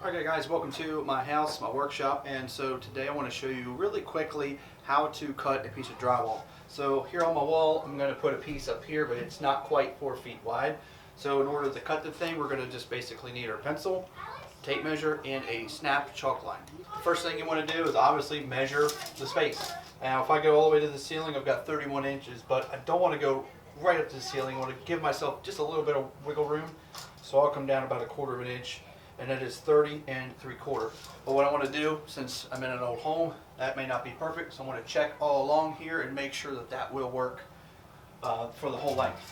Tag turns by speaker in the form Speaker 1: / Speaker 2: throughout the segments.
Speaker 1: Okay guys, welcome to my house, my workshop, and so today I want to show you really quickly how to cut a piece of drywall. So here on my wall I'm going to put a piece up here, but it's not quite 4 feet wide. So in order to cut the thing, we're going to just basically need our pencil, tape measure, and a snap chalk line. The first thing you want to do is obviously measure the space. Now if I go all the way to the ceiling, I've got 31 inches, but I don't want to go right up to the ceiling. I want to give myself just a little bit of wiggle room, so I'll come down about 1/4 of an inch. And that is 30 3/4. But what I want to do, since I'm in an old home, that may not be perfect, so I want to check all along here and make sure that that will work for the whole length.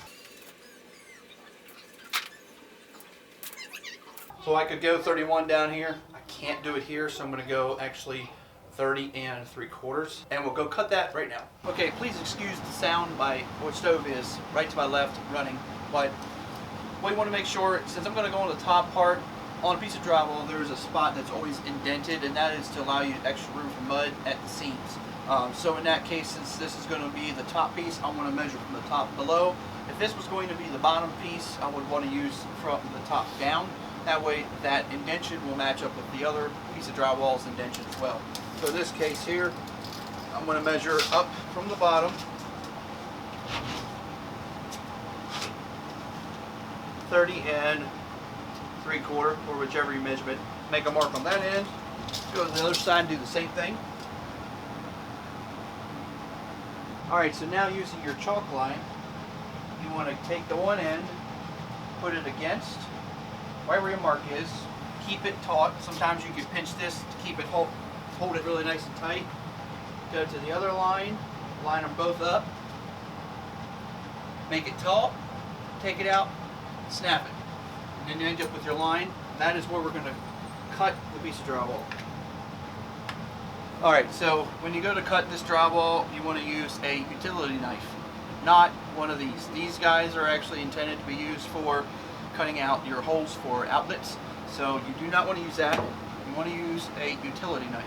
Speaker 1: So I could go 31 down here. I can't do it here, so I'm going to go actually 30 3/4, and we'll go cut that right now. Okay, please excuse the sound. My wood stove is right to my left running, but what you want to make sure, since I'm going to go on the top part, on a piece of drywall, there's a spot that's always indented, and that is to allow you extra room for mud at the seams. So in that case, since this is going to be the top piece, I want to measure from the top below. If this was going to be the bottom piece, I would want to use from the top down. That way, that indention will match up with the other piece of drywall's indention as well. So in this case here, I'm going to measure up from the bottom. 30 3/4, or whichever you measurement. Make a mark on that end. Go to the other side and do the same thing. Alright, so now using your chalk line, you want to take the one end, put it against right where your mark is, keep it taut. Sometimes you can pinch this to keep it hold it really nice and tight. Go to the other line, line them both up, make it taut, take it out, snap it. And then you end up with your line. That is where we're going to cut the piece of drywall. Alright, so when you go to cut this drywall, you want to use a utility knife, not one of these. These guys are actually intended to be used for cutting out your holes for outlets. So you do not want to use that. You want to use a utility knife.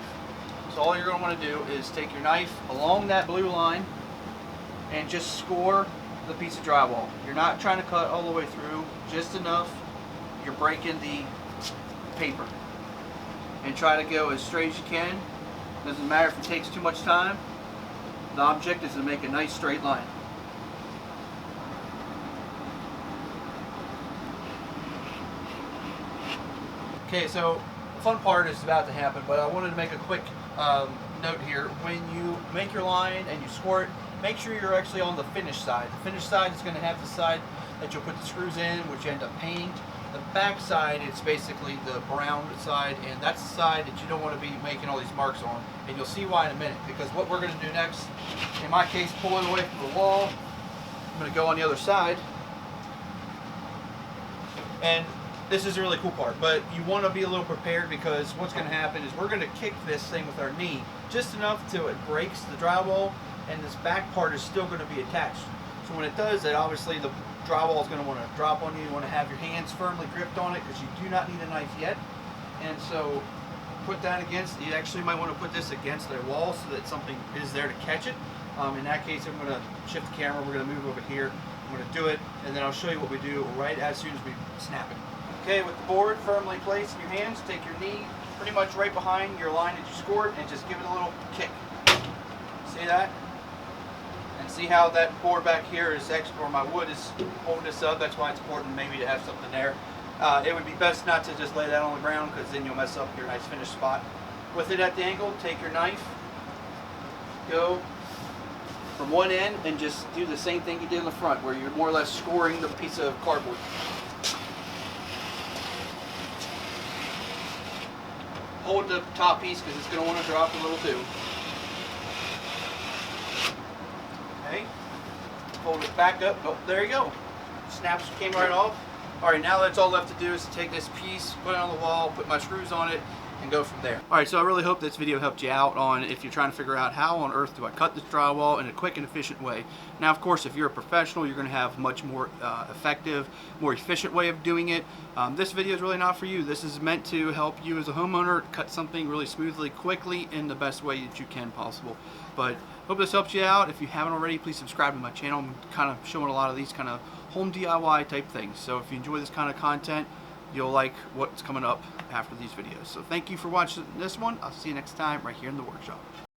Speaker 1: So all you're going to want to do is take your knife along that blue line and just score the piece of drywall. You're not trying to cut all the way through, just enough. You're breaking the paper, and try to go as straight as you can. Doesn't matter if it takes too much time. The object is to make a nice straight line. Okay, so the fun part is about to happen, but I wanted to make a quick note here. When you make your line and you score it, make sure you're actually on the finished side. The finished side is going to have the side that you'll put the screws in, which you end up painting. The back side, it's basically the brown side, and that's the side that you don't want to be making all these marks on. And you'll see why in a minute, because what we're going to do next, in my case, pull it away from the wall. I'm going to go on the other side. And this is a really cool part, but you want to be a little prepared, because what's going to happen is we're going to kick this thing with our knee just enough till it breaks the drywall, and this back part is still going to be attached. So when it does that, obviously the drywall is going to want to drop on you. You want to have your hands firmly gripped on it, because you do not need a knife yet. And so put that against, you actually might want to put this against the wall so that something is there to catch it. In that case, I'm going to shift the camera. We're going to move over here. I'm going to do it, and then I'll show you what we do right as soon as we snap it. Okay, with the board firmly placed in your hands, take your knee pretty much right behind your line that you scored, and just give it a little kick. See that? And see how that board back here is extra, or my wood is holding this up. That's why it's important maybe to have something there. It would be best not to just lay that on the ground, because then you'll mess up your nice finished spot. With it at the angle, take your knife, go from one end, and just do the same thing you did in the front, where you're more or less scoring the piece of cardboard. Hold the top piece, because it's going to want to drop a little too. Okay, hold it back up. Oh, there you go. Snaps came right off. Alright, now that's all left to do is to take this piece, put it on the wall, put my screws on it, and go from there. Alright, so I really hope this video helped you out on if you're trying to figure out how on earth do I cut this drywall in a quick and efficient way. Now, of course, if you're a professional, you're going to have a much more effective, more efficient way of doing it. This video is really not for you. This is meant to help you as a homeowner cut something really smoothly, quickly, in the best way that you can possible. But hope this helps you out. If you haven't already, please subscribe to my channel. I'm kind of showing a lot of these kind of home DIY type things. So if you enjoy this kind of content, you'll like what's coming up after these videos. So thank you for watching this one. I'll see you next time right here in the workshop.